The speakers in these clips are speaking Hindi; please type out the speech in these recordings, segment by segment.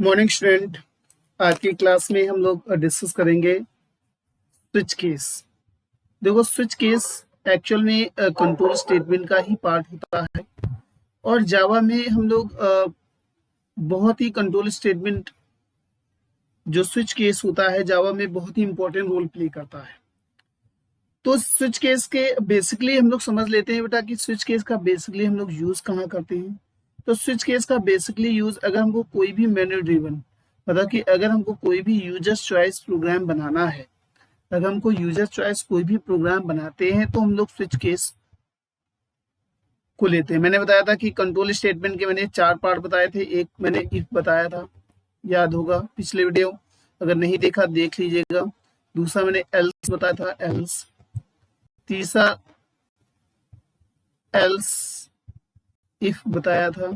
Morning student. आज की क्लास में हम लोग डिस्कस करेंगे स्विच केस। देखो, स्विच केस एक्चुअल में कंट्रोल स्टेटमेंट का ही पार्ट होता है और जावा में हम लोग बहुत ही कंट्रोल स्टेटमेंट जो स्विच केस होता है जावा में बहुत ही इंपॉर्टेंट रोल प्ले करता है। तो स्विच केस के बेसिकली हम लोग समझ लेते हैं बेटा कि स्विच केस का बेसिकली हम लोग यूज कहाँ करते हैं। तो स्विच केस का बेसिकली यूज अगर हमको कोई भी मैनुअल ड्रिवन मतलब कि अगर हमको कोई भी यूजर्स चॉइस प्रोग्राम बनाना है, अगर हमको यूजर चॉइस कोई भी प्रोग्राम बनाते हैं तो हम लोग स्विच केस को लेते हैं। मैंने बताया था कि कंट्रोल स्टेटमेंट के मैंने 4 पार्ट बताए थे। एक मैंने इफ बताया था, याद होगा पिछले वीडियो, अगर नहीं देखा देख लीजिएगा। दूसरा मैंने एल्स बताया था, एल्स। तीसरा एल्स इफ बताया था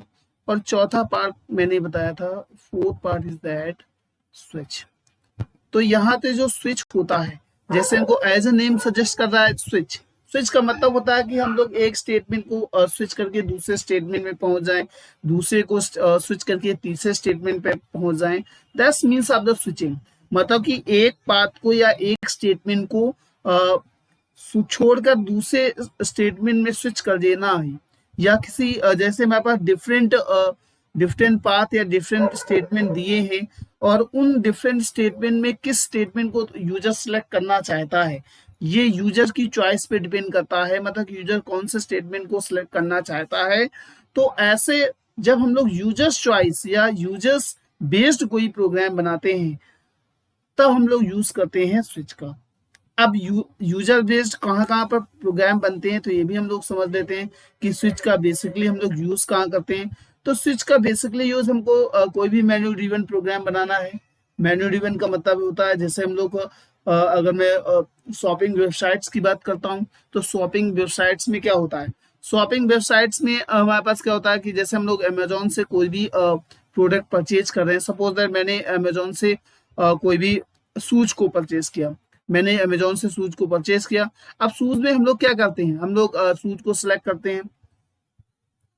और चौथा पार्ट मैंने बताया था, fourth part is that switch. तो यहाँ पे जो स्विच होता है, जैसे हमको एज ए नेम सजेस्ट कर रहा है स्विच। स्विच का मतलब होता है कि हम लोग एक स्टेटमेंट को स्विच करके दूसरे स्टेटमेंट में पहुंच जाएं, दूसरे को स्विच करके तीसरे स्टेटमेंट पे पहुंच जाएं। That's means of the switching. मतलब कि एक पाथ को या एक स्टेटमेंट को छोड़कर दूसरे स्टेटमेंट में स्विच कर देना है, या किसी जैसे हमारे पास डिफरेंट पाथ या डिफरेंट स्टेटमेंट दिए हैं और उन डिफरेंट स्टेटमेंट में किस स्टेटमेंट को यूजर सेलेक्ट करना चाहता है, ये यूजर की चॉइस पे डिपेंड करता है। मतलब यूजर कौन से स्टेटमेंट को सिलेक्ट करना चाहता है। तो ऐसे जब हम लोग यूजर्स चॉइस या यूजर्स बेस्ड कोई प्रोग्राम बनाते हैं तब हम लोग यूज करते हैं स्विच का। अब यूजर बेस्ड कहाँ कहाँ पर प्रोग्राम बनते हैं तो ये भी हम लोग समझ लेते हैं कि स्विच का बेसिकली हम लोग यूज कहाँ करते हैं। तो स्विच का बेसिकली यूज हमको कोई भी मैन्युअल ड्रिवन प्रोग्राम बनाना है। मैन्युअल ड्रिवन का मतलब होता है, जैसे हम लोग अगर मैं शॉपिंग वेबसाइट्स की बात करता हूँ तो शॉपिंग वेबसाइट्स में क्या होता है, शॉपिंग वेबसाइट्स में हमारे पास क्या होता है कि जैसे हम लोग अमेजोन से कोई भी प्रोडक्ट परचेज कर रहे हैं। सपोज दैट मैंने अमेजोन से कोई भी शूज को परचेज किया, मैंने अमेजोन से शूज को परचेज किया। अब शूज में हम लोग क्या करते हैं, हम लोग शूज को सिलेक्ट करते हैं,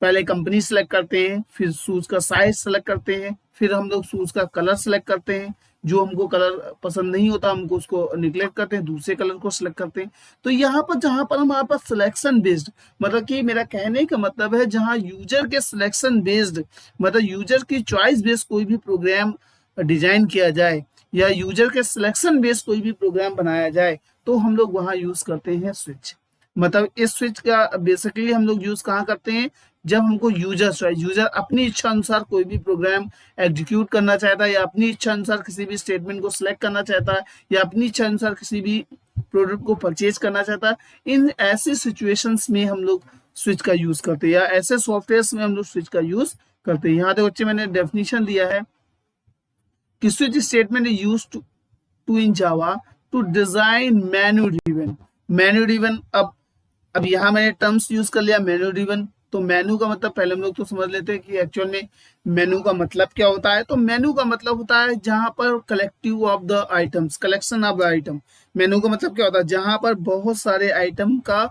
पहले कंपनी सेलेक्ट करते हैं, फिर शूज का साइज सेलेक्ट करते हैं, फिर हम लोग शूज का कलर सेलेक्ट करते हैं। जो हमको कलर पसंद नहीं होता हमको उसको निग्लेक्ट करते हैं, दूसरे कलर को सिलेक्ट करते हैं। तो यहाँ पर जहां पर हमारे पास सिलेक्शन बेस्ड, मतलब कि मेरा कहने का मतलब है जहां यूजर के सिलेक्शन बेस्ड मतलब यूजर की चॉइस बेस्ड कोई भी प्रोग्राम डिजाइन किया जाए या यूजर के सिलेक्शन बेस्ड कोई भी प्रोग्राम बनाया जाए तो हम लोग वहां यूज करते हैं स्विच। मतलब इस स्विच का बेसिकली हम लोग यूज कहाँ करते हैं, जब हमको यूजर अपनी इच्छा अनुसार कोई भी प्रोग्राम एग्जीक्यूट करना चाहता है या अपनी इच्छा अनुसार किसी भी स्टेटमेंट को सिलेक्ट करना चाहता है या अपनी इच्छा अनुसार किसी भी प्रोडक्ट को परचेज करना चाहता है। इन ऐसी सिचुएशंस में हम लोग स्विच का यूज करते हैं या ऐसे सॉफ्टवेयर में हम लोग स्विच का यूज करते हैं। यहाँ देखो बच्चे मैंने डेफिनेशन दिया है कि switch statement is used to in Java to design menu driven। Menu driven, अब यहाँ मैंने टर्म्स यूज कर लिया मेन्यू ड्रिवन। तो मेनू का मतलब पहले हम लोग तो समझ लेते हैं कि एक्चुअल में मेनू का मतलब क्या होता है। तो मेनू का मतलब होता है जहां पर collective of the items, collection of the item. मेनू का मतलब क्या होता है, जहां पर बहुत सारे आइटम का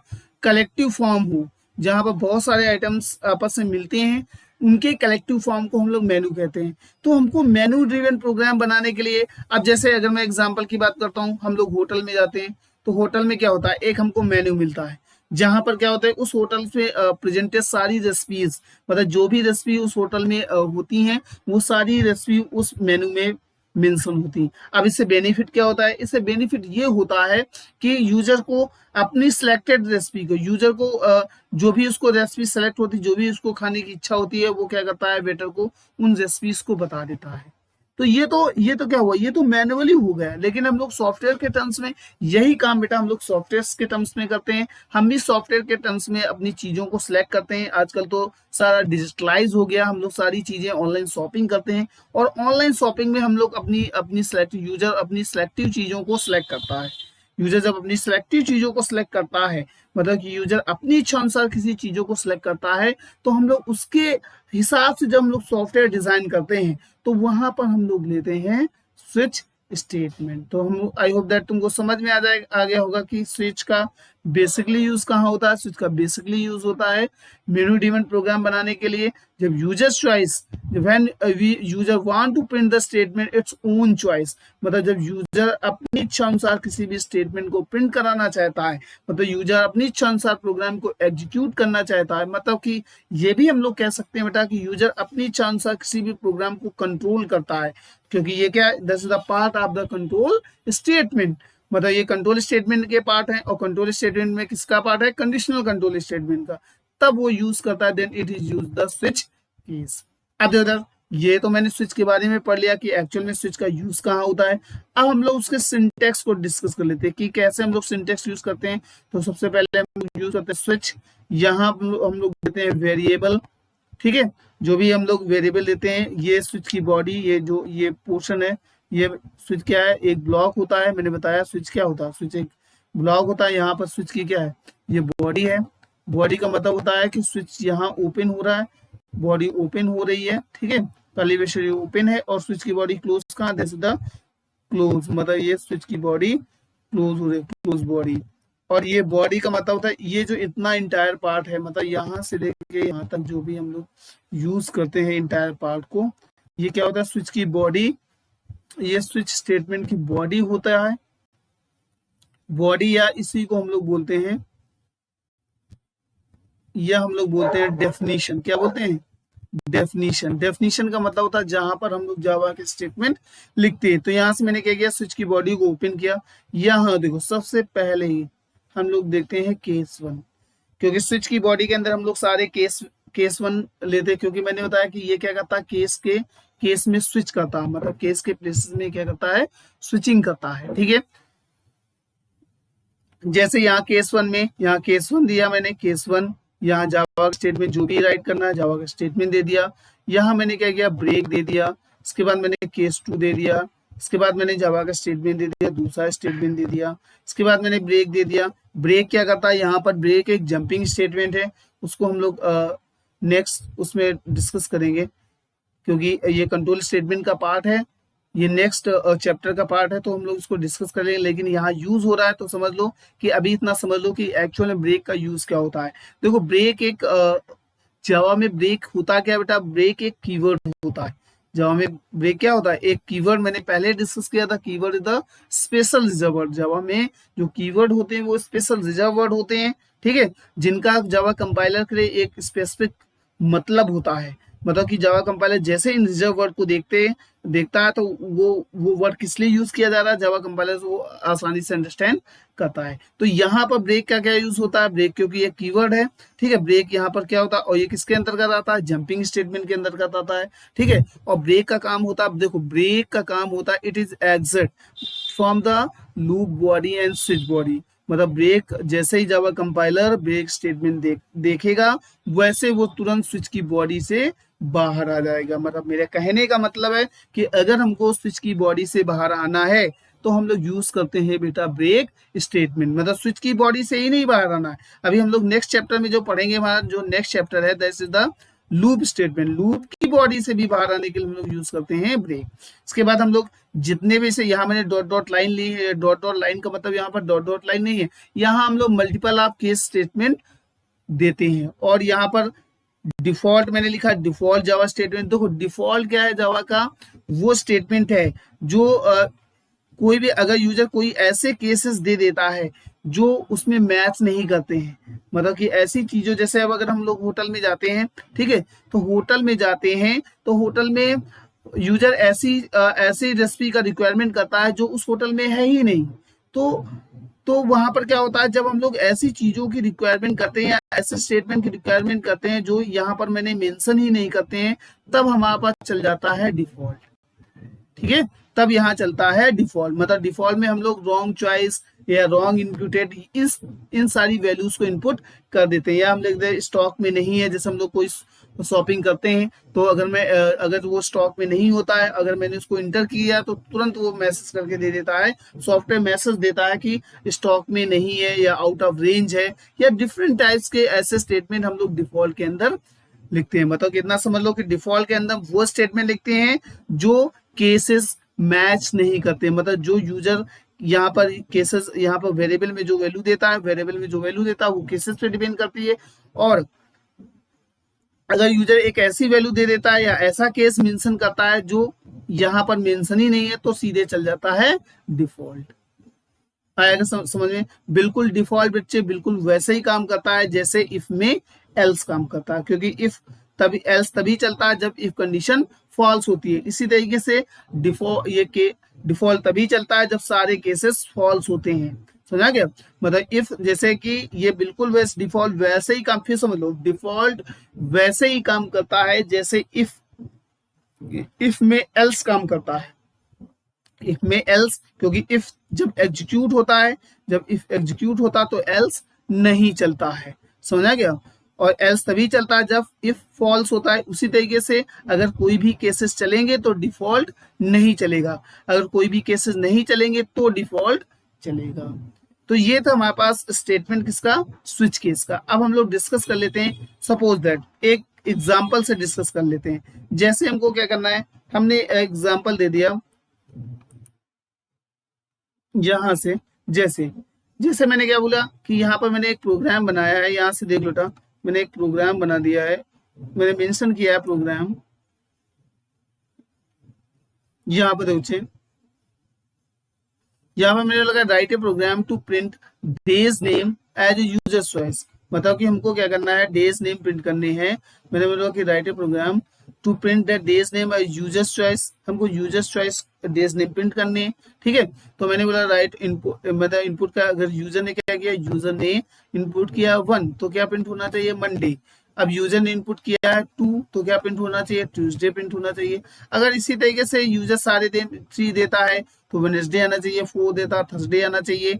कलेक्टिव फॉर्म हो, जहां पर बहुत सारे आइटम्स आपस में मिलते हैं, उनके कलेक्टिव फॉर्म को हम लोग मेनू कहते हैं। तो हमको मेनू ड्रिवन प्रोग्राम बनाने के लिए, अब जैसे अगर मैं एग्जांपल की बात करता हूँ, हम लोग होटल में जाते हैं तो होटल में क्या होता है, एक हमको मेन्यू मिलता है जहां पर क्या होता है उस होटल से प्रेजेंटेड सारी रेसिपीज, मतलब जो भी रेसिपी उस होटल में होती हैं वो सारी रेसिपी उस मेनू में मेंशन होती हैं। अब इससे बेनिफिट क्या होता है, इससे बेनिफिट ये होता है कि यूजर को अपनी सिलेक्टेड रेसिपी को, यूजर को जो भी उसको रेसिपी सेलेक्ट होती है, जो भी उसको खाने की इच्छा होती है, वो क्या करता है वेटर को उन रेसिपीज को बता देता है। तो ये तो क्या हुआ, ये तो मैनुअली हो गया। लेकिन हम लोग सॉफ्टवेयर के टर्म्स में यही काम बेटा हम लोग सॉफ्टवेयर के टर्म्स में करते हैं। हम भी सॉफ्टवेयर के टर्म्स में अपनी चीजों को सिलेक्ट करते हैं। आजकल तो सारा डिजिटलाइज हो गया, हम लोग सारी चीजें ऑनलाइन शॉपिंग करते हैं और ऑनलाइन शॉपिंग में हम लोग अपनी अपनी सिलेक्टिव यूजर अपनी सिलेक्टिव चीजों को सिलेक्ट करता है। यूजर जब अपनी सिलेक्टिव चीजों को सिलेक्ट करता है, मतलब कि यूजर अपनी इच्छा अनुसार किसी चीजों को सिलेक्ट करता है, तो हम लोग उसके हिसाब से जब हम लोग सॉफ्टवेयर डिजाइन करते हैं तो वहां पर हम लोग लेते हैं स्विच स्टेटमेंट। तो हम आई होप दैट तुमको समझ में आ गया होगा कि स्विच का बेसिकली यूज कहाँ होता है? स्विच का बेसिकली यूज होता है मेनू ड्रिवन प्रोग्राम बनाने के लिए, जब user choice, when user want to print the statement its own choice, मतलब जब यूजर अपनी इच्छा अनुसार किसी भी स्टेटमेंट को प्रिंट कराना चाहता है, मतलब यूजर अपनी इच्छा अनुसार प्रोग्राम को एग्जीक्यूट करना चाहता है, मतलब कि ये भी हम लोग कह सकते हैं बेटा कि यूजर अपनी इच्छा अनुसार किसी भी प्रोग्राम को कंट्रोल करता है, क्योंकि ये क्या है, this is the part of the control statement, मतलब ये कंट्रोल स्टेटमेंट के पार्ट है, और कंट्रोल स्टेटमेंट में किसका पार्ट है? कंडीशनल कंट्रोल स्टेटमेंट का, तब वो यूज करता है, then it is use the switch keys. अब देखो ये तो मैंने स्विच के बारे में पढ़ लिया कि एक्चुअल में स्विच का यूज कहाँ होता है। अब हम लोग उसके सिंटेक्स को डिस्कस कर लेते हैं कि कैसे हम लोग सिंटेक्स यूज करते हैं। तो सबसे पहले हम लोग यूज करते हैं स्विच, यहाँ हम लोग देते हैं वेरिएबल, ठीक है, जो भी हम लोग वेरिएबल देते हैं, ये स्विच की बॉडी, ये जो ये पोर्शन है, ये स्विच क्या है? एक ब्लॉक होता है, मैंने बताया स्विच क्या होता है, स्विच एक ब्लॉक होता है। यहाँ पर स्विच की क्या है? ये बॉडी है, बॉडी का मतलब होता है कि स्विच यहाँ ओपन हो रहा है, बॉडी ओपन हो रही है, ठीक है, पहली वेक्टर ओपन है, और स्विच की बॉडी क्लोज कहाँ? दिस इज द क्लोज, मतलब ये स्विच की बॉडी क्लोज हो रही है, क्लोज बॉडी। और ये बॉडी का मतलब होता है ये जो इतना इंटायर पार्ट है, मतलब यहाँ से लेके यहाँ तक जो भी हम लोग यूज करते हैं इंटायर पार्ट को, ये क्या होता है? स्विच की बॉडी, ये स्विच स्टेटमेंट की बॉडी होता है, बॉडी, या इसी को हम लोग बोलते हैं, या हम लोग बोलते हैं डेफिनेशन। क्या बोलते हैं? डेफिनेशन। डेफिनेशन का मतलब होता है जहां पर हम लोग जावा के स्टेटमेंट लिखते हैं। तो यहां से मैंने क्या किया? स्विच की बॉडी को ओपन किया, यहाँ देखो सबसे पहले ही हम लोग देखते हैं केस 1, क्योंकि स्विच की बॉडी के अंदर हम लोग सारे केस 1 लेते हैं, क्योंकि मैंने बताया कि ये क्या करता है? केस में स्विच करता है, मतलब केस के प्लेसेस में क्या करता है? स्विचिंग करता है, ठीक है। जैसे यहाँ केस 1 में, यहाँ केस 1 दिया मैंने, केस 1, यहाँ जावा का स्टेटमेंट जो भी राइट करना है जावा का स्टेटमेंट दे दिया, यहाँ मैंने क्या किया? ब्रेक दे दिया, इसके बाद मैंने केस 2 दे दिया, इसके बाद मैंने जावा का स्टेटमेंट दे दिया, दूसरा स्टेटमेंट दे दिया, इसके बाद मैंने ब्रेक दे दिया। ब्रेक क्या करता है? यहाँ पर ब्रेक एक जंपिंग स्टेटमेंट है, उसको हम लोग नेक्स्ट उसमें डिस्कस करेंगे, क्योंकि ये कंट्रोल स्टेटमेंट का पार्ट है, ये नेक्स्ट चैप्टर का पार्ट है, तो हम लोग इसको डिस्कस करेंगे। लेकिन यहाँ यूज हो रहा है तो समझ लो कि अभी इतना समझ लो कि एक्चुअल में ब्रेक का यूज क्या होता है। देखो ब्रेक एक जावा में ब्रेक होता क्या बेटा? ब्रेक एक कीवर्ड होता है। जावा में ब्रेक क्या होता है? एक कीवर्ड, मैंने पहले डिस्कस किया था, keyword is the special reserve word. Java में जो कीवर्ड होते हैं वो स्पेशल रिजर्व वर्ड होते हैं, ठीक है, जिनका जावा कंपाइलर के लिए एक स्पेसिफिक मतलब होता है। मतलब कि जावा कंपाइलर जैसे इन रिजर्व वर्ड को देखता है तो वो वर्ड किस लिए यूज किया जा रहा है, जावा कंपाइलर वो आसानी से अंडरस्टैंड करता है। तो यहाँ पर ब्रेक का क्या यूज होता है? ब्रेक क्योंकि ये कीवर्ड है, ठीक है, ब्रेक यहाँ पर क्या होता है? और ये किसके अंतर्गत आता है? जंपिंग स्टेटमेंट के अंतर्गत आता है, ठीक है। और ब्रेक का काम होता है, देखो ब्रेक का काम होता है, it is exit from the loop body and switch body. मतलब ब्रेक जैसे ही जावा कंपाइलर ब्रेक स्टेटमेंट देखेगा, वैसे वो तुरंत स्विच की बॉडी से बाहर आ जाएगा। मतलब मेरे कहने का मतलब है कि अगर हमको स्विच की बॉडी से बाहर आना है तो हम लोग यूज करते हैं बेटा ब्रेक स्टेटमेंट। मतलब स्विच की बॉडी से ही नहीं बाहर आना है। अभी हम लोग नेक्स्ट चैप्टर में जो पढ़ेंगे, हमारा जो नेक्स्ट चैप्टर है that is the loop statement. Loop की बॉडी से भी बाहर आने के लिए हम लोग यूज करते हैं ब्रेक। इसके बाद हम लोग जितने भी से, यहाँ मैंने डॉट डॉट लाइन ली है, डॉट डॉट लाइन का मतलब यहाँ पर डॉट डॉट लाइन नहीं है, यहाँ हम लोग मल्टीपल ऑफ केस स्टेटमेंट देते हैं। और यहाँ पर डिफॉल्ट मैंने लिखा, डिफॉल्ट जावा स्टेटमेंट। देखो डिफॉल्ट क्या है जावा का? वो स्टेटमेंट है जो कोई भी अगर यूजर कोई ऐसे केसेस दे देता है जो उसमें मैच नहीं करते हैं, मतलब कि ऐसी चीजों, जैसे अब अगर हम लोग होटल में जाते हैं, ठीक है, तो होटल में जाते हैं तो होटल में यूजर ऐसी रेसिपी का रिक्वायरमेंट करता है जो उस होटल में है ही नहीं। तो वहां पर क्या होता है? जब हम लोग ऐसी चीजों की रिक्वायरमेंट करते हैं या ऐसे स्टेटमेंट की रिक्वायरमेंट करते हैं जो यहाँ पर मैंने मेंशन ही नहीं करते हैं, तब हमारे पास चल जाता है डिफॉल्ट, ठीक है, तब यहाँ चलता है डिफॉल्ट। मतलब डिफॉल्ट में हम लोग रॉन्ग चॉइस या रॉन्ग इनपुटेड इन सारी वैल्यूज को इनपुट कर देते हैं। या हम लिख दे स्टॉक में नहीं है, जैसे हम लोग कोई शॉपिंग करते हैं तो अगर वो स्टॉक में नहीं होता है, अगर मैंने उसको इंटर किया तो तुरंत वो मैसेज करके दे देता है, सॉफ्टवेयर मैसेज देता है कि स्टॉक में नहीं है या आउट ऑफ रेंज है, या डिफरेंट टाइप्स के ऐसे स्टेटमेंट हम लोग डिफॉल्ट के अंदर लिखते हैं। मतलब कितना समझ लो कि डिफॉल्ट के अंदर वो स्टेटमेंट लिखते हैं जो केसेस मैच नहीं करते, मतलब जो यूजर यहाँ पर केसेस, यहाँ पर वेरिएबल में जो वैल्यू देता है, वेरिएबल में जो वैल्यू देता है वो केसेस पे डिपेंड करती है, और अगर यूजर एक ऐसी वैल्यू दे देता है या ऐसा केस मेंशन करता है जो यहाँ पर मेंशन ही नहीं है, तो सीधे चल जाता है डिफॉल्ट। आएगा समझ में? बिल्कुल डिफॉल्ट बच्चे बिल्कुल वैसे ही काम करता है जैसे इफ में एल्स काम करता है, क्योंकि इफ तभी एल्स तभी चलता है जब इफ कंडीशन फॉल्स होती है। इसी तरीके से डिफॉल्ट तभी चलता है जब सारे केसेस फॉल्स होते हैं। समझा गया? मतलब इफ, जैसे कि ये बिल्कुल वैसे डिफॉल्ट वैसे ही काम, फिर समझ लो डिफॉल्ट वैसे ही काम करता है जैसे इफ में एल्स काम करता है। इफ में एल्स, क्योंकि इफ जब एग्जीक्यूट होता है, जब इफ एग्जीक्यूट होता तो एल्स नहीं चलता है। समझा गया? और एल्स तभी चलता है जब इफ फॉल्स होता है। उसी तरीके से अगर कोई भी केसेस चलेंगे तो डिफॉल्ट नहीं चलेगा, अगर कोई भी केसेस नहीं चलेंगे तो डिफॉल्ट चलेगा। तो ये था हमारे पास स्टेटमेंट किसका, स्विच केस का। अब हम लोग डिस्कस कर लेते हैं, सपोज दैट एक एग्जाम्पल से डिस्कस कर लेते हैं। जैसे हमको क्या करना है, हमने एग्जाम्पल दे दिया यहां से, जैसे जैसे मैंने क्या बोला कि यहाँ पर मैंने एक प्रोग्राम बनाया है, यहाँ से देख लो बेटा, मैंने एक प्रोग्राम बना दिया है, मैंने मेंशन किया है प्रोग्राम, यहाँ पर देखिए, यहाँ पर मैंने लगा write a program to print days name as user choice. मतलब कि हमको क्या करना है, डेज नेम प्रिंट करने हैं। मैंने बोला कि write a program to print that day's name as users choice, हमको user's choice day's name print करने हैं। ठीक है, तो मैंने बोला राइट इनपुट, मतलब इनपुट का अगर यूजर ने क्या किया, यूजर ने इनपुट किया 1 तो क्या प्रिंट होना चाहिए, मंडे। अब यूजर ने इनपुट किया है 2 तो क्या प्रिंट होना चाहिए, ट्यूसडे प्रिंट होना चाहिए। अगर इसी तरीके से यूजर सारे दिन 3 देता है तो वेडनेसडे आना चाहिए, 4 देता है थर्सडे आना चाहिए,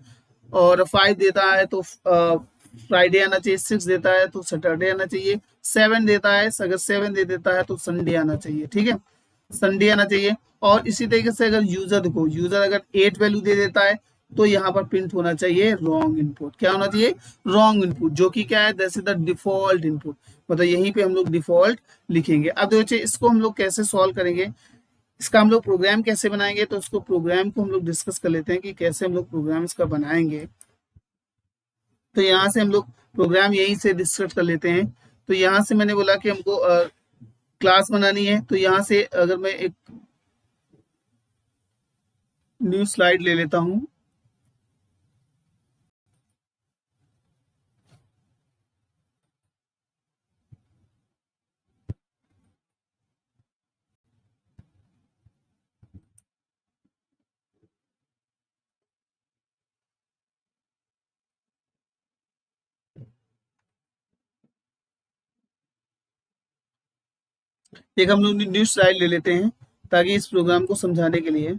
और 5 देता है तो फ्राइडे आना चाहिए, 6 देता है तो सैटरडे आना चाहिए, 7 देता है, अगर 7 दे देता है तो संडे आना चाहिए। ठीक है, संडे आना चाहिए। और इसी तरीके से अगर यूजर देखो, यूजर अगर 8 वैल्यू दे देता है तो यहाँ पर प्रिंट होना चाहिए रॉन्ग इनपुट। क्या होना चाहिए, रॉन्ग इनपुट, जो कि क्या है, that is the default input. मतलब यहीं पे हम लोग डिफॉल्ट लिखेंगे। अब देखिए इसको हम लोग कैसे सॉल्व करेंगे, इसका हम लोग प्रोग्राम कैसे बनाएंगे, तो इसको प्रोग्राम को हम लोग डिस्कस कर लेते हैं कि कैसे हम लोग प्रोग्राम इसका बनाएंगे। तो यहाँ से हम लोग प्रोग्राम यहीं से डिस्कस कर लेते हैं। तो यहाँ से मैंने बोला कि हमको क्लास बनानी है, तो यहाँ से अगर मैं एक न्यू स्लाइड ले लेता हूँ, एक हम लोग न्यू स्लाइड ले लेते हैं ताकि इस प्रोग्राम को समझाने के लिए।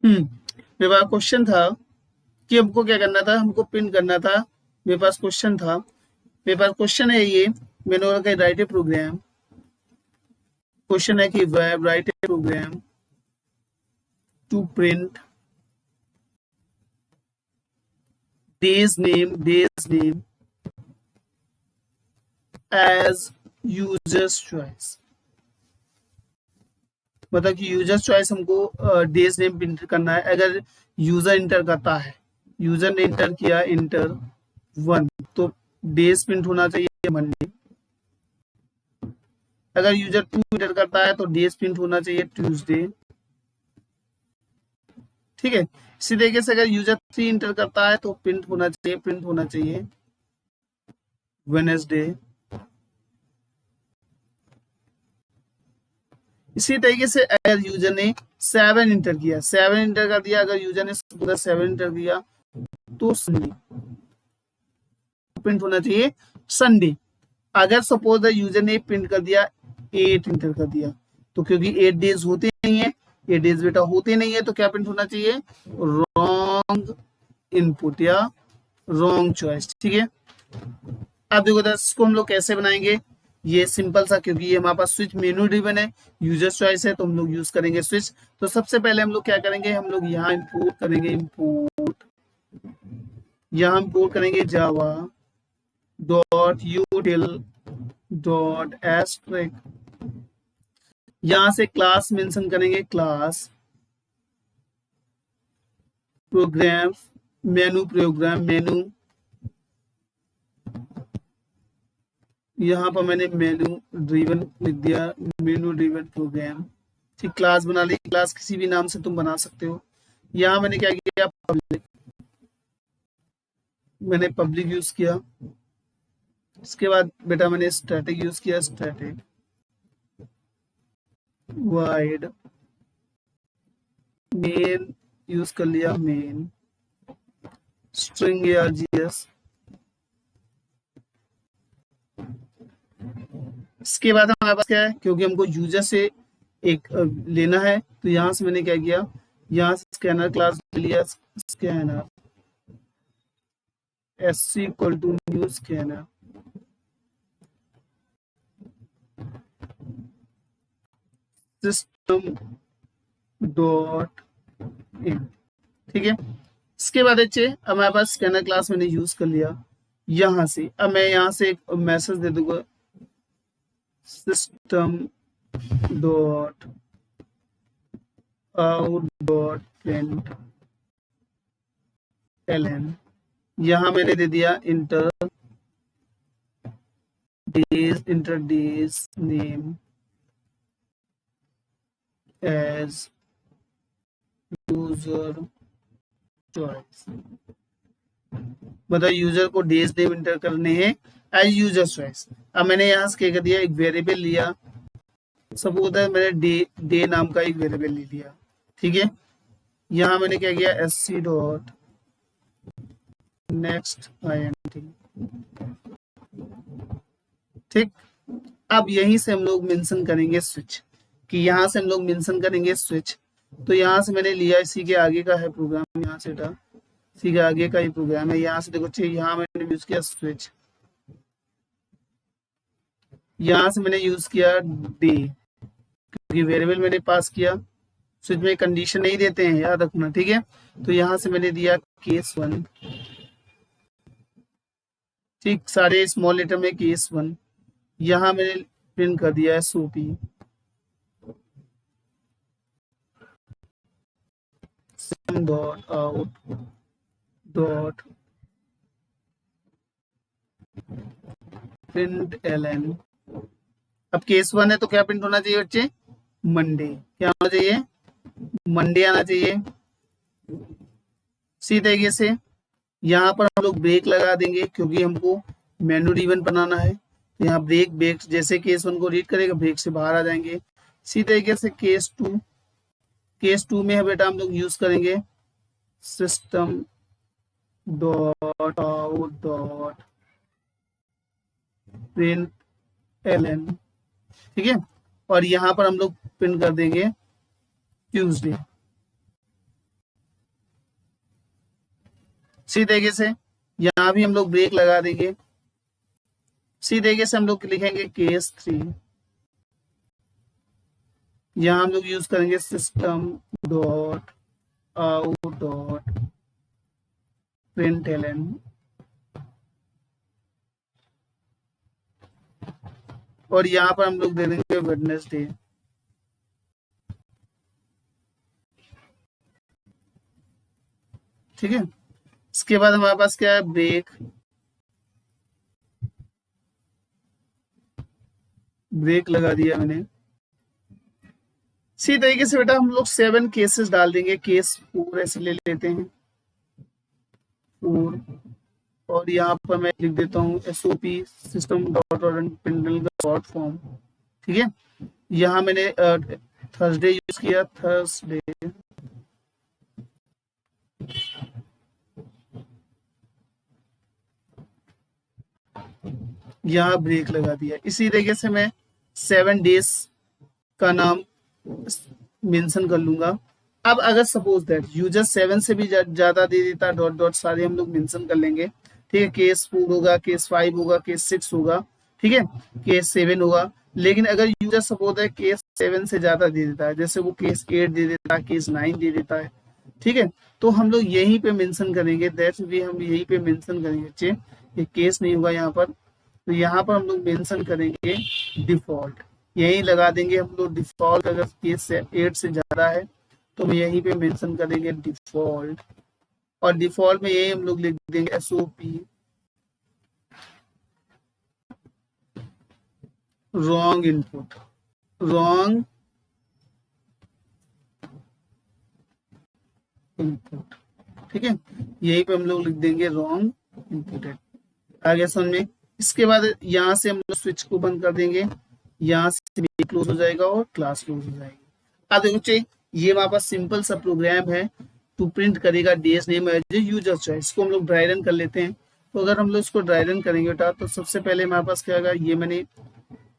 मेरे पास क्वेश्चन था कि हमको क्या करना था, हमको प्रिंट करना था। मेरे पास क्वेश्चन था, मेरे पास क्वेश्चन है ये, मैंने बोला कि राइट ए प्रोग्राम, क्वेश्चन है कि write a program to print days name as users choice. मतलब कि यूजर चॉइस हमको डेज नेम प्रिंट करना है। अगर यूजर इंटर करता है, यूजर ने इंटर किया इंटर 1 तो डेज प्रिंट होना चाहिए मंडे। अगर यूजर 2 इंटर करता है तो डेज प्रिंट होना चाहिए ट्यूसडे। ठीक है, इसी तरीके से अगर यूजर 3 इंटर करता है तो प्रिंट होना चाहिए वेडनेसडे। इसी तरीके से अगर यूजर ने 7 इंटर किया, 7 इंटर कर दिया, अगर यूजर ने पूरा 7 इंटर दिया तो संडे प्रिंट होना चाहिए संडे। अगर सपोज यूजर ने प्रिंट कर दिया 8 इंटर कर दिया। तो क्योंकि 8 डेज होते नहीं है, 8 डेज बेटा होते नहीं है, तो क्या प्रिंट होना चाहिए, रॉन्ग इनपुट या रॉन्ग चॉइस। ठीक है, अब देखो दस को हम लोग कैसे बनाएंगे, ये सिंपल सा, क्योंकि ये हमारे पास स्विच मेनू ड्रिवन है, यूजर चॉइस है, तो हम लोग यूज करेंगे स्विच। तो सबसे पहले हम लोग क्या करेंगे, हम लोग यहाँ इंपोर्ट करेंगे, यहाँ इंपोर्ट करेंगे Java dot util dot asterisk, यहां से क्लास मेंशन करेंगे, क्लास प्रोग्राम मेनू, यहाँ पर मैंने मेनू ड्रिवन लिख दिया, मेनू ड्रिवन प्रोग्राम। ठीक, क्लास बना ली, क्लास किसी भी नाम से तुम बना सकते हो। यहाँ मैंने क्या किया, पब्लिक, मैंने पब्लिक यूज किया। इसके बाद बेटा मैंने स्टैटिक यूज किया, स्टैटिक वाइड मेन यूज कर लिया, मेन स्ट्रिंग आरजीएस। इसके बाद हमारे पास क्या है, क्योंकि हमको यूजर से एक लेना है, तो यहां से मैंने क्या किया, यहाँ से स्कैनर क्लास ले लिया, scanner s equal to new scanner, system dot in. ठीक है, इसके बाद अच्छे हमारे पास स्कैनर क्लास मैंने यूज कर लिया। यहां से अब मैं यहाँ से एक मैसेज दे दूंगा, system dot out dot print ln, यहां मैंने दे दिया enter days name as user choice, मतलब यूजर को डेज नेम इंटर करने हैं एज यूजर चॉइस। अब मैंने यहाँ से क्या कर दिया, एक वेरिएबल लिया, सपोज है मैंने डे नाम का एक वेरिएबल ले लिया। ठीक है, यहाँ मैंने क्या किया, S C dot next INT। ठीक, अब यहीं से हम लोग मेंशन करेंगे स्विच, कि यहाँ से हम लोग मेंशन करेंगे स्विच। तो यहाँ से मैंने लिया, इसी के आगे का है प्रोग्राम, यहाँ से था, इसी के आगे का ही प्रोग्राम है। यहाँ से देखो चाहिए, यहाँ मैंने यूज किया स्विच, यहाँ से मैंने यूज किया डे, क्योंकि वेरिएबल मैंने पास किया, स्विच में कंडीशन नहीं देते हैं, याद रखना। ठीक है, तो यहाँ से मैंने दिया केस 1, ठीक, सारे स्मॉल लेटर में केस 1, यहाँ मैंने प्रिंट कर दिया SOP, dot out dot print ln. अब केस 1 है तो क्या प्रिंट होना चाहिए बच्चे, मंडे, क्या होना चाहिए, मंडे आना चाहिए। इसी तरीके से यहाँ पर हम लोग ब्रेक लगा देंगे, क्योंकि हमको मेनू ड्रिवन बनाना है। तो यहाँ ब्रेक जैसे केस 1 को रीड करेगा, ब्रेक से बाहर आ जाएंगे। इसी तरीके से केस 2 में बेटा हम लोग यूज करेंगे system dot out dot print ln. ठीक है, और यहाँ पर हम लोग प्रिंट कर देंगे ट्यूसडे। इसी तरीके से यहाँ भी हम लोग ब्रेक लगा देंगे। इसी तरीके से हम लोग लिखेंगे केस 3, यहाँ हम लोग यूज करेंगे system dot out dot print ln. और यहाँ पर हम लोग दे देंगे वेडनेसडे। ठीक है, इसके बाद हमारे पास क्या है, ब्रेक लगा दिया मैंने। इसी तरीके से बेटा हम लोग 7 केसेस डाल देंगे, केस 4 ऐसे ले लेते हैं 4, और यहाँ पर मैं लिख देता हूँ SOP सिस्टम डॉट प्रिंटल का शॉर्ट फॉर्म। ठीक है, यहाँ मैंने थर्सडे यूज किया, थर्सडे, यहाँ ब्रेक लगा दिया। इसी तरीके से मैं 7 डेज का नाम मेंशन कर लूंगा। अब अगर सपोज दैट यूजर 7 से भी ज्यादा दे देता, डॉट डॉट सारे हम लोग मेंशन कर लेंगे, ठीक है। केस 4 होगा, केस 5 होगा, केस 6 होगा, ठीक है, केस 7 होगा। लेकिन अगर यूजर सपोज है केस 7 से ज्यादा दे देता है, जैसे वो केस 8 दे देता है, केस 9 दे देता है, ठीक है, तो हम लोग यहीं पे मेंशन करेंगे, दैट्स भी हम यहीं पे मेंशन करेंगे बच्चे, ये केस नहीं होगा यहाँ पर, तो यहाँ पर हम लोग मेंशन करेंगे डिफॉल्ट, यही लगा देंगे हम लोग डिफॉल्ट। अगर केस 8 से ज्यादा है तो हम यहीं पे मेंशन करेंगे डिफॉल्ट, और डिफॉल्ट में यही हम लोग लिख देंगे SOP wrong input, wrong input, ठीक है, यहीं पे हम लोग लिख देंगे रॉन्ग इनपुटेड। आगे समझ में। इसके बाद यहाँ से हम लोग स्विच को बंद कर देंगे, यहाँ से क्लोज हो जाएगा और क्लास क्लोज हो जाएगी। अब देखो बच्चे, ये हमारे पास सिंपल सा प्रोग्राम है, टू प्रिंट करेगा days name as a user choice. इसको हम लोग ड्राई रन कर लेते हैं। तो अगर हम लोग इसको ड्राई रन करेंगे बेटा, तो सबसे पहले हमारे पास क्या होगा, ये मैंने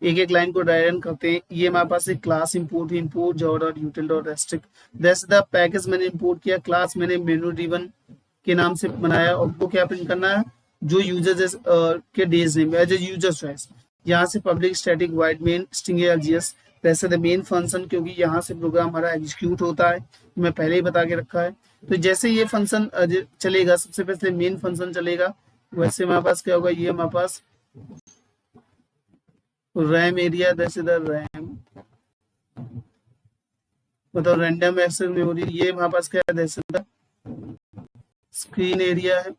एक एक लाइन को ड्राई रन करते हैं। ये हमारे पास एक क्लास इंपोर्ट है, import Java dot util dot restrict, that's the package मैंने इंपोर्ट किया, क्लास मैंने मेनू ड्रिवन के नाम से बनाया, और वो क्या प्रिंट करना है, जो यूजर के days name as a user choice. यहाँ से public static void main string args, वैसे द मेन फंक्शन, क्योंकि यहाँ से प्रोग्राम हमारा एग्जीक्यूट होता है, मैं पहले ही बता के रखा है। तो जैसे ये फंक्शन चलेगा, सबसे पहले मेन फंक्शन चलेगा, वैसे हमारे पास क्या होगा, ये हमारे पास RAM area, that's the RAM, मतलब रैंडम एक्सेस मेमोरी, ये हमारे पास क्या है, दैट्स द स्क्रीन एरिया है,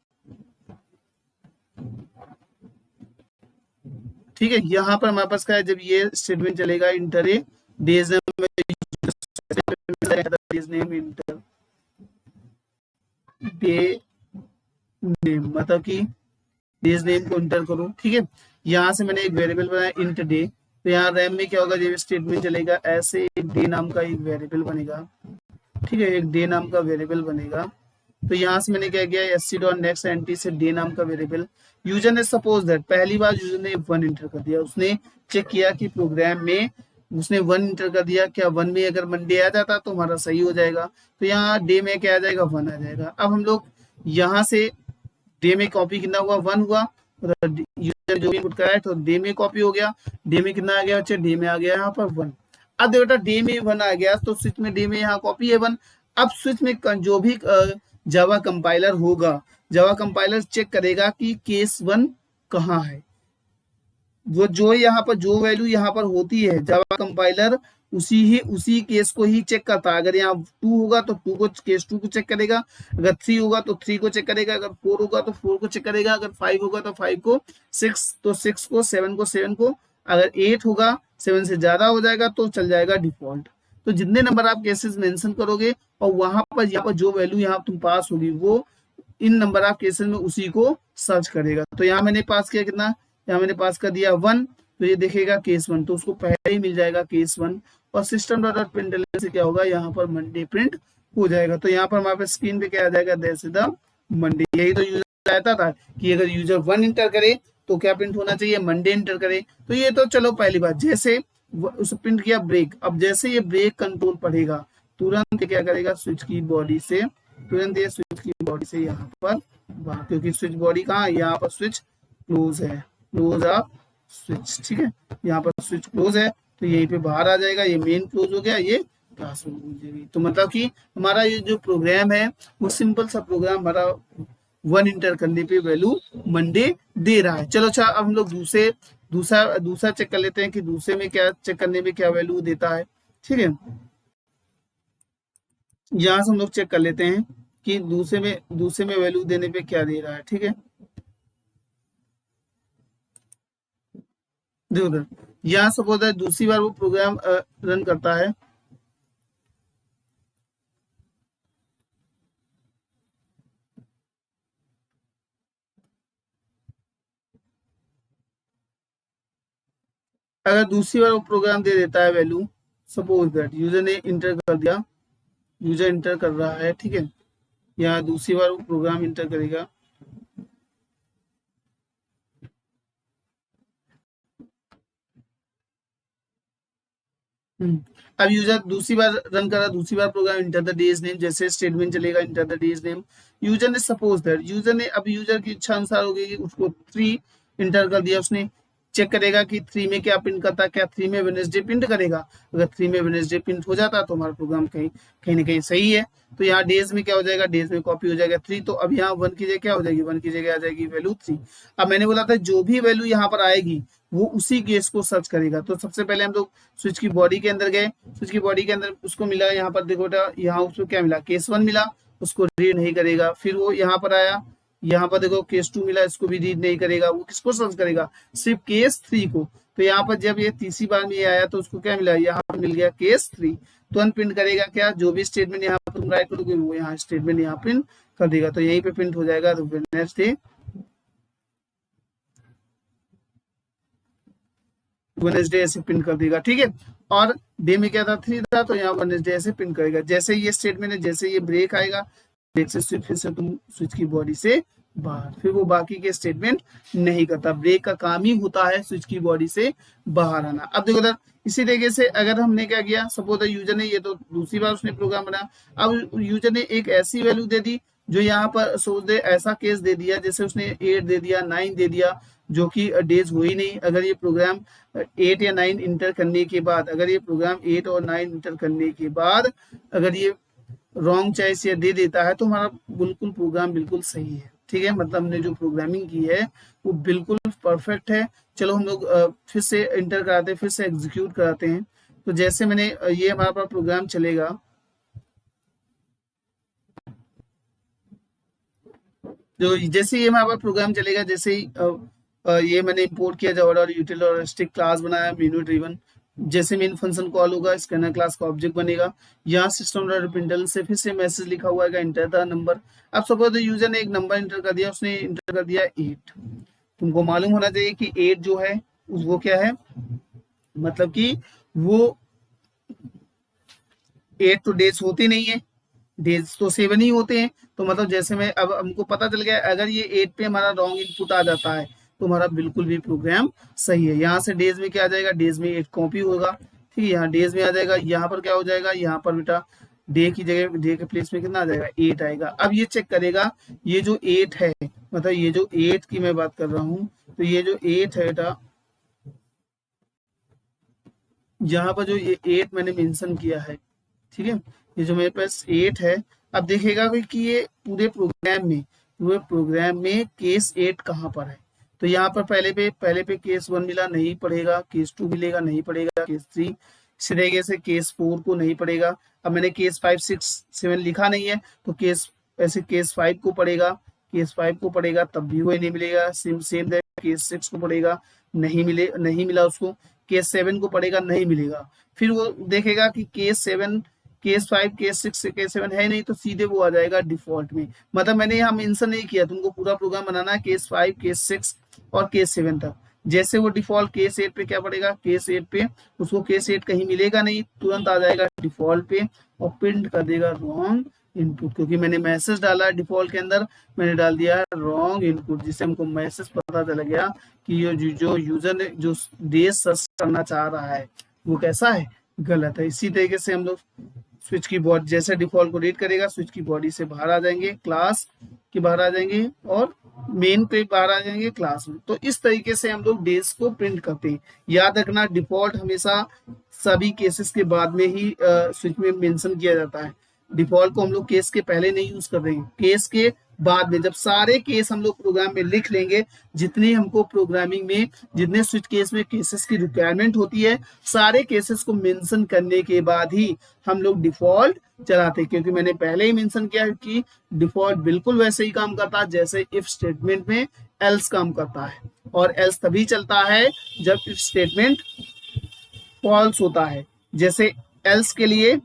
ठीक है। यहाँ पर हमारे पास क्या है, जब ये स्टेटमेंट चलेगा enter a day's name, day's name enter day name, मतलब कि डेज नेम को इंटर करो, ठीक है। यहाँ से मैंने एक वेरिएबल बनाया इंट डे, तो यहाँ रैम में क्या होगा, जब स्टेटमेंट चलेगा ऐसे एक डे नाम का एक वेरिएबल बनेगा, ठीक है, एक डे नाम का वेरिएबल बनेगा। तो यहाँ से मैंने क्या किया, एससी डॉट नेक्स्ट एंट्री से डे नाम का वेरिएबल, यूजर ने सपोज दैट पहली बार यूजर ने 1 इंटर कर दिया, उसने चेक किया कि प्रोग्राम में उसने 1 इंटर कर दिया, क्या 1 में अगर मंडे आ जाता तो हमारा सही हो जाएगा, तो यहाँ डे में क्या आ जाएगा, 1 आ जाएगा। अब हम लोग यहाँ से डे में कॉपी कितना हुआ, 1 हुआ, यूजर जो भी इनपुट कराया तो डे में कॉपी हो गया, डे में कितना आ गया बच्चे, डे में आ गया यहाँ पर 1। अब देखो बेटा, डे में 1 आ गया, तो स्विच में डे में यहाँ कॉपी है 1। अब स्विच में जो भी जावा कंपाइलर होगा, जावा कंपाइलर चेक करेगा कि केस 1 कहाँ है, वो जो यहाँ पर जो वैल्यू यहाँ पर होती है, जावा कंपाइलर उसी केस को ही चेक करता है। अगर यहाँ 2 होगा तो 2 को, केस 2 को चेक करेगा, अगर 3 होगा तो 3 को चेक करेगा, अगर 4 होगा तो 4 को चेक करेगा, अगर 5 होगा तो 5 को, 6 तो 6 को, 7 को 7 को, अगर 8 होगा 7 से ज्यादा हो जाएगा तो चल जाएगा डिफॉल्ट। तो जितने नंबर आप केसेस मेंशन करोगे और वहां पर यहाँ पर जो वैल्यू यहाँ तुम पास होगी, वो इन नंबर ऑफ केसेस में उसी को सर्च करेगा। तो यहाँ मैंने पास किया कितना, यहाँ मैंने पास कर दिया 1, तो ये देखेगा केस 1, तो उसको पहले ही मिल जाएगा केस 1, और सिस्टम डॉट प्रिंटलन से क्या होगा, यहाँ पर मंडे प्रिंट हो जाएगा। तो यहाँ पर हमारे पास स्क्रीन पे क्या आ जाएगा, दैट्स द मंडे। यही तो यूजर चाहता था कि अगर यूजर 1 इंटर करे तो क्या प्रिंट होना चाहिए, मंडे इंटर करे। तो ये तो चलो पहली बात, जैसे उस प्रिंट किया ब्रेक, अब जैसे ये ब्रेक कंट्रोल पढ़ेगा, तुरंत क्या करेगा, स्विच की बॉडी से, तुरंत ये स्विच की बॉडी से यहाँ पर, क्योंकि स्विच बॉडी कहाँ, यहाँ पर स्विच क्लोज है, क्लोज ऑफ स्विच, ठीक है, यहाँ पर स्विच क्लोज है, तो यहीं पे बाहर आ जाएगा, ये मेन क्लोज हो गया, ये क्लास हो जाएगी। तो मतलब कि हमारा ये जो प्रोग्राम है वो सिंपल सा प्रोग्राम हमारा 1 इंटर करने पे वैल्यू मंडे दे रहा है। चलो अच्छा, अब हम लोग दूसरा चेक कर लेते हैं कि दूसरे में क्या चेक करने में क्या वैल्यू देता है, ठीक है। यहाँ से हम लोग चेक कर लेते हैं कि दूसरे में वैल्यू देने पे क्या दे रहा है, ठीक है। देखो यहाँ सपोज है दूसरी बार वो प्रोग्राम रन करता है, अगर दूसरी बार वो प्रोग्राम दे देता है वैल्यू, सपोज दैट यूजर ने इंटर कर दिया, यूजर इंटर कर रहा है, ठीक है, यहाँ दूसरी बार वो प्रोग्राम इंटर करेगा, अब यूजर दूसरी बार रन करा, दूसरी बार program, enter the day's name, जैसे स्टेटमेंट चलेगा enter the day's name. User ने सपोज दैट, यूजर ने, अब यूजर की इच्छा अनुसार हो गई कि उसको 3 इंटर कर दिया उसने। चेक करेगा कि 3 में क्या प्रिंट करता है, क्या 3 में वेडनेसडे प्रिंट करेगा। अगर 3 में वेडनेसडे प्रिंट हो जाता तो हमारा प्रोग्राम कहीं कहीं ना कहीं सही है। तो यहाँ डेज में क्या हो जाएगा, डेज में कॉपी हो जाएगा 3। तो अब यहाँ 1 की जगह क्या हो जाएगी, 1 की जगह आ जाएगी वैल्यू 3। अब मैंने बोला था जो भी वैल्यू यहाँ पर आएगी वो उसी केस को सर्च करेगा। तो सबसे पहले हम लोग स्विच की बॉडी के अंदर गए, स्विच की बॉडी के अंदर उसको मिला, यहाँ पर देखो बेटा, यहाँ उसको क्या मिला, केस 1 मिला, उसको रीड नहीं करेगा। फिर वो यहाँ पर आया, यहाँ पर देखो केस 2 मिला, इसको भी रीड नहीं करेगा। वो किसको सर्च करेगा, सिर्फ केस 3 को। तो यहाँ पर जब ये तीसरी बार में ये आया तो उसको क्या मिला, यहाँ पर मिल गया केस 3। तुरंत प्रिंट करेगा क्या, जो भी स्टेटमेंट यहाँ पर तुम राइट करोगे वो यहाँ स्टेटमेंट यहाँ प्रिंट कर देगा। तो यहीं पे प्रिंट हो जाएगा, तो वेडनेसडे, वेडनेसडे ऐसे प्रिंट कर देगा, ठीक है। और डे में क्या था, 3 था, तो यहाँ वेडनेसडे ऐसे प्रिंट करेगा। जैसे ये स्टेटमेंट है, जैसे ये ब्रेक आएगा, ब्रेक से फिर से तुम स्विच की बॉडी से बाहर, फिर वो बाकी के स्टेटमेंट नहीं करता। ब्रेक का काम ही होता है स्विच की बॉडी से बाहर आना। अब देखो इधर इसी तरीके से अगर हमने क्या किया, सपोज यूजर ने, ये तो दूसरी बार उसने प्रोग्राम बनाया, अब यूजर ने एक ऐसी वैल्यू दे दी जो यहाँ पर सोच दे, ऐसा केस दे दिया जैसे उसने 8 दे दिया, 9 दे दिया, जो कि डेज हो ही नहीं। अगर ये प्रोग्राम 8 या 9 इंटर करने के बाद, अगर ये प्रोग्राम 8 और 9 इंटर करने के बाद अगर ये रॉन्ग चॉइस या दे देता है तो हमारा बिल्कुल प्रोग्राम बिल्कुल सही है, ठीक है। मतलब हमने जो प्रोग्रामिंग की है वो बिल्कुल परफेक्ट है। चलो हम लोग फिर से इंटर कराते हैं, फिर से एग्जीक्यूट कराते हैं। तो जैसे मैंने ये हमारा पास प्रोग्राम चलेगा, जो जैसे ये हमारे पास प्रोग्राम चलेगा, जैसे ही ये मैंने इंपोर्ट किया जावा और यूटिल और स्टिक क्लास बनाया मेनू ड्रिवन। जैसे मेन फंक्शन कॉल होगा, स्कैनर क्लास का ऑब्जेक्ट बनेगा। यहाँ सिस्टम डॉट प्रिंटलन से फिर से मैसेज लिखा हुआ है इंटर द नंबर। अब सपोज यूजर ने एक नंबर इंटर कर दिया, उसने इंटर कर दिया 8। तुमको मालूम होना चाहिए कि 8 जो है वो क्या है, मतलब कि वो 8 तो डेज होते नहीं है, डेज तो 7 ही होते हैं। तो मतलब जैसे मैं, अब हमको पता चल गया अगर ये 8 पे हमारा रॉन्ग इनपुट आ जाता है तो हमारा बिल्कुल भी प्रोग्राम सही है। यहाँ से डेज में क्या आ जाएगा, डेज में 8 कॉपी होगा, ठीक है। यहाँ डेज में आ जाएगा, यहाँ पर क्या हो जाएगा, यहाँ पर बेटा डे की जगह, डे के प्लेस में कितना आ जाएगा, 8 आएगा। अब ये चेक करेगा, ये जो 8 है, मतलब ये जो 8 की मैं बात कर रहा हूँ, तो ये जो 8 है बेटा, यहाँ पर जो ये 8 मैंने मेंशन किया है, ठीक है, ये जो मेरे पास 8 है। अब देखेगा कि ये पूरे प्रोग्राम में केस 8 कहाँ पर है। तो यहाँ पर पहले पे केस 1 मिला, नहीं पड़ेगा। केस 2 मिलेगा, नहीं पड़ेगा। केस 3, इसी तरीके से केस 4 को नहीं पड़ेगा। अब मैंने केस 5, 6, 7 लिखा नहीं है, तो केस ऐसे केस 5 को पड़ेगा, केस 5 को पड़ेगा, तब भी वही नहीं मिलेगा। सेम सेम केस 6 को पड़ेगा, नहीं मिला उसको। केस 7 को पड़ेगा, नहीं मिलेगा। फिर वो देखेगा कि केस 7, केस 5, केस 6, केस 7 है नहीं, तो सीधे वो आ जाएगा डिफॉल्ट में। मतलब मैंने यहाँ मेंशन नहीं किया, तुमको पूरा प्रोग्राम बनाना है केस 5, केस 6 और केस 7 तक। जैसे वो डिफॉल्ट केस 8 पे क्या पड़ेगा, केस 8 पे उसको केस 8 कहीं मिलेगा नहीं, तुरंत आ जाएगा डिफॉल्ट पे और प्रिंट कर देगा रॉन्ग इनपुट। क्योंकि मैंने मैसेज डाला डिफॉल्ट के अंदर, मैंने डाल दिया रॉन्ग इनपुट, जिससे हमको मैसेज पता चल गया कि ये जो यूजर ने जो डेज सर्च करना चाह रहा है वो कैसा है, गलत है। इसी तरीके से हम लोग स्विच की बॉडी जैसे डिफॉल्ट को रीड करेगा, स्विच की बॉडी से बाहर आ जाएंगे, क्लास के बाहर आ जाएंगे और मेन पे बाहर आ जाएंगे क्लास में। तो इस तरीके से हम लोग डेज को प्रिंट करते हैं। याद रखना डिफॉल्ट हमेशा सभी केसेस के बाद में ही स्विच में मेंशन किया जाता है। डिफॉल्ट को हम लोग केस के पहले नहीं यूज कर रहे हैं, केस के बाद में। जब सारे केस हम लोग प्रोग्राम में लिख लेंगे, जितनी हमको प्रोग्रामिंग में जितने स्विच केस में केसेस की रिक्वायरमेंट होती है, सारे केसेस को मेंशन करने के बाद ही हम लोग डिफॉल्ट चलाते हैं। क्योंकि मैंने पहले ही मेंशन किया कि डिफॉल्ट बिल्कुल वैसे ही काम करता है जैसे इफ स्टेटमेंट में एल्स काम करता है। और एल्स तभी चलता है जब इफ स्टेटमेंट फॉल्स होता है। जैसे एल्स के लिए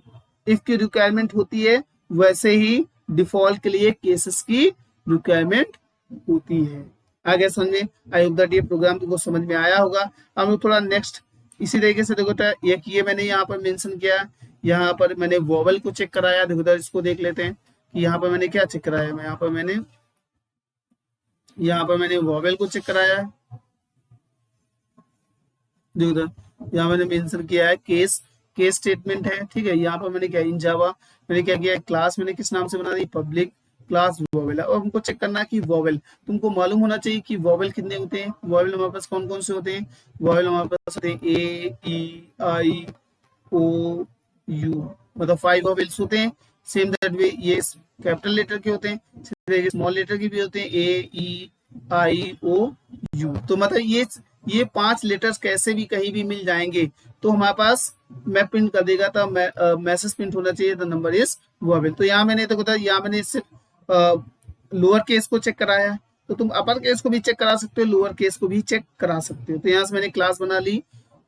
इफ की रिक्वायरमेंट होती है, वैसे ही डिफॉल्ट के लिए केसेस की रिक्वायरमेंट होती है। आगे समझे, आई होप दैट ये प्रोग्राम तुमको समझ में आया होगा। हम लोग थोड़ा नेक्स्ट इसी तरीके से देखो, एक ये मैंने यहाँ पर मेंशन किया, यहाँ पर मैंने वोवल को चेक कराया। देखो इसको देख लेते हैं कि यहाँ पर मैंने क्या चेक कराया। मैं यहाँ पर मैंने वोवल को चेक कराया है। देखो यहाँ मैंने मेंशन किया है केस केस स्टेटमेंट है, ठीक है। यहाँ पर मैंने क्या इन जावा मैंने क्या किया, क्लास मैंने किस नाम से बना दी, पब्लिक क्लास वोवेल है। और हमको चेक करना है कि वोवेल, तुमको मालूम होना चाहिए कि वोवेल कितने होते हैं। वोवेल हमारे पास कौन कौन से होते हैं, वोवेल हमारे पास होते हैं ए ई आई ओ यू, मतलब 5 वोवेल्स होते हैं। सेम दैट वे ये कैपिटल लेटर के होते हैं, स्मॉल लेटर के भी होते हैं, ए ई आई ओ यू। तो मतलब ये 5 लेटर्स कैसे भी कहीं भी मिल जाएंगे तो हमारे पास मैं प्रिंट कर देगा, तो मैसेज प्रिंट होना चाहिए, द नंबर इज वोवेल। तो यहाँ मैंने देखो, यहाँ मैंने सिर्फ लोअर केस को चेक कराया है, तो तुम अपर केस को भी चेक करा सकते हो, लोअर केस को भी चेक करा सकते हो। तो यहाँ से मैंने क्लास बना ली,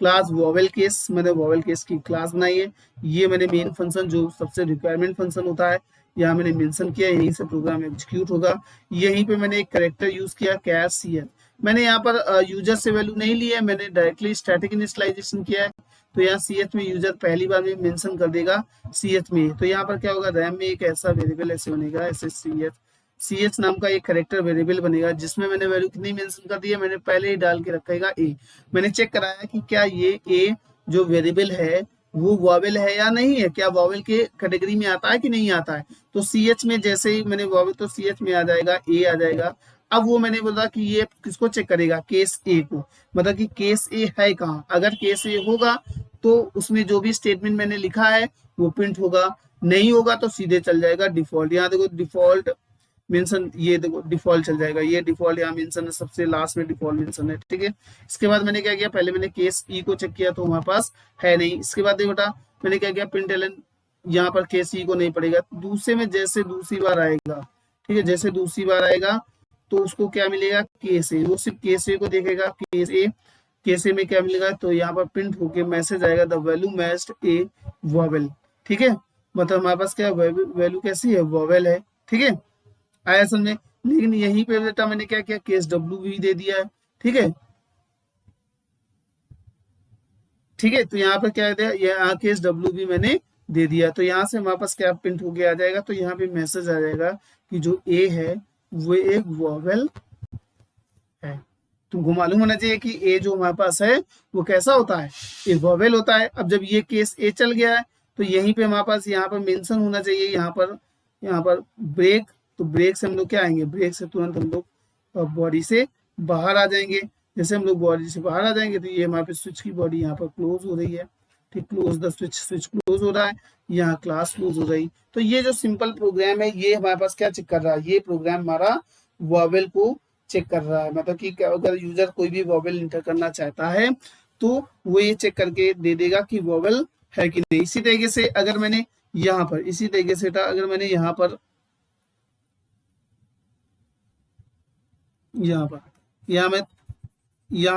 क्लास वोवेल केस, मैंने वोवेल केस की क्लास बनाई है। ये मैंने मेन फंक्शन जो सबसे रिक्वायरमेंट फंक्शन होता है यहाँ मैंने मेंशन किया, यहीं से प्रोग्राम एग्जीक्यूट होगा। यहीं पे मैंने एक कैरेक्टर यूज किया कैर सी एल। मैंने यहाँ पर यूजर से वैल्यू नहीं लिया है, मैंने डायरेक्टली स्टैटिक इनिशियलाइजेशन किया है। तो यहाँ सी एच में यूजर पहली बार में मेंशन कर देगा सी एच में। तो यहाँ पर क्या होगा, रैम में एक ऐसा वेरिएबल ऐसे बनेगा, ऐसे सी एच नाम का एक करेक्टर वेरिएबल बनेगा, जिसमें मैंने वैल्यू कितनी मेंशन कर दी है, मैंने पहले ही डाल के रखेगा ए। मैंने चेक कराया कि क्या ये ए जो वेरिएबल है वो वॉवेल है या नहीं है, क्या वॉवेल के कैटेगरी में आता है कि नहीं आता है। तो सी एच में जैसे ही मैंने वॉवेल, तो सी एच में आ जाएगा ए आ जाएगा। अब वो मैंने बोला कि ये किसको चेक करेगा, केस ए को, मतलब कि केस ए है कहाँ। अगर केस ए होगा तो उसमें जो भी स्टेटमेंट मैंने लिखा है वो प्रिंट होगा, नहीं होगा तो सीधे चल जाएगा डिफॉल्ट। यहाँ देखो डिफॉल्ट मेंशन, ये देखो डिफॉल्ट चल जाएगा, ये डिफॉल्ट यहाँ मेंशन है, सबसे लास्ट में डिफॉल्ट मेंशन है, ठीक है। इसके बाद मैंने क्या किया, पहले मैंने केस ई को चेक किया तो हमारे पास है नहीं। इसके बाद देखो बेटा मैंने क्या किया, प्रिंट एलन, यहाँ पर केस ई को नहीं पड़ेगा। दूसरे में जैसे दूसरी बार आएगा, ठीक है, जैसे दूसरी बार आएगा तो उसको क्या मिलेगा, केस ए, वो सिर्फ केस ए को देखेगा, केस ए में क्या मिलेगा, तो यहाँ पर प्रिंट होके मैसेज आएगा the value matched A vowel, ठीक है। मतलब हमारे पास क्या वैल्यू कैसी है, वोवेल है, ठीक है, आया समझ में। लेकिन यहीं पे बेटा मैंने क्या किया, केस डब्ल्यू भी दे दिया है, ठीक है, ठीक है। तो यहाँ पर क्या है, यहाँ केस डब्ल्यू भी मैंने दे दिया। तो यहाँ से हमारे पास क्या प्रिंट होके आ जाएगा, तो यहाँ पे मैसेज आ जाएगा कि जो ए है वो एक वोवेल है। तुमको मालूम होना चाहिए कि ए जो हमारे पास है वो कैसा होता है, ए वोवेल होता है। अब जब ये केस ए चल गया है तो यहीं पे हमारे पास यहाँ पर मेंशन होना चाहिए, यहाँ पर ब्रेक। तो ब्रेक से हम लोग क्या आएंगे, ब्रेक से तुरंत हम लोग बॉडी से बाहर आ जाएंगे। जैसे हम लोग बॉडी से बाहर आ जाएंगे तो ये हमारे पे स्विच की बॉडी यहाँ पर क्लोज हो रही है, ठीक, close the switch, switch close हो रहा है, यहाँ क्लास क्लोज हो रही। तो ये जो सिंपल प्रोग्राम है ये हमारे पास क्या चेक कर रहा है, ये प्रोग्राम हमारा वॉवेल को चेक कर रहा है। मतलब कि अगर यूजर कोई भी वॉवेल इंटर करना चाहता है तो वो ये चेक करके दे देगा कि वॉवेल है कि नहीं। इसी तरीके से अगर मैंने यहाँ पर, इसी तरीके से अगर मैंने यहाँ पर यहाँ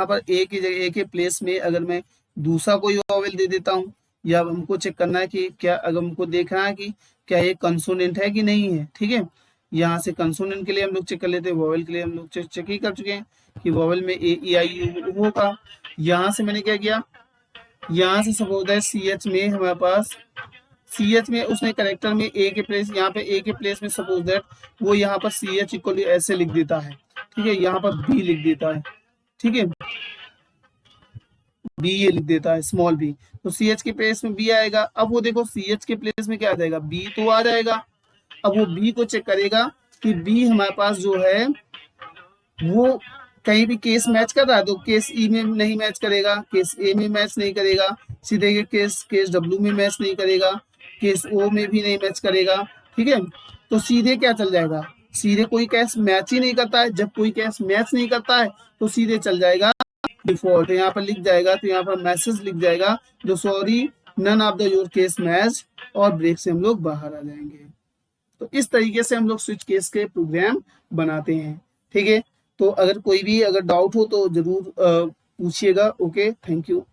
पर ए की जगह, ए के प्लेस में अगर मैं दूसरा कोई वॉवेल दे देता हूँ, या हमको चेक करना है कि क्या, अगर हमको देखना है कि क्या ये कंसोनेंट है कि नहीं है, ठीक है। यहाँ से कंसोनेंट के लिए हम लोग चेक कर लेते हैं, वॉवेल के लिए हम लोग चेक ही कर चुके हैं कि वॉवेल में ए ई आई यू होगा। यहाँ से मैंने क्या किया, यहाँ से सपोज है सी एच में हमारे पास, सी एच में उसने करेक्टर में ए के प्लेस, यहाँ पे ए के प्लेस में सपोज दैट वो यहाँ पर सी एच इक्वली ऐसे लिख देता है, ठीक है, यहाँ पर बी लिख देता है, ठीक है, बी ये लिख देता है स्मॉल बी, तो सी एच के प्लेस में बी आएगा। अब वो देखो सी एच के प्लेस में क्या आ जाएगा, बी तो आ जाएगा। अब वो बी को चेक करेगा कि बी हमारे पास जो है वो कहीं भी केस मैच कर रहा है, तो केस ई में नहीं मैच करेगा, केस ए में मैच नहीं करेगा, सीधे केस डब्ल्यू में मैच नहीं करेगा, केस ओ में भी नहीं मैच करेगा, ठीक है। तो सीधे क्या चल जाएगा, सीधे कोई केस मैच ही नहीं करता है। जब कोई केस मैच नहीं करता है तो सीधे चल जाएगा डिफॉल्ट, यहाँ पर लिख जाएगा, तो यहाँ पर मैसेज लिख जाएगा जो sorry none of the your case match, और ब्रेक से हम लोग बाहर आ जाएंगे। तो इस तरीके से हम लोग स्विच केस के प्रोग्राम बनाते हैं, ठीक है। तो अगर कोई भी अगर डाउट हो तो जरूर पूछिएगा। Okay, thank you.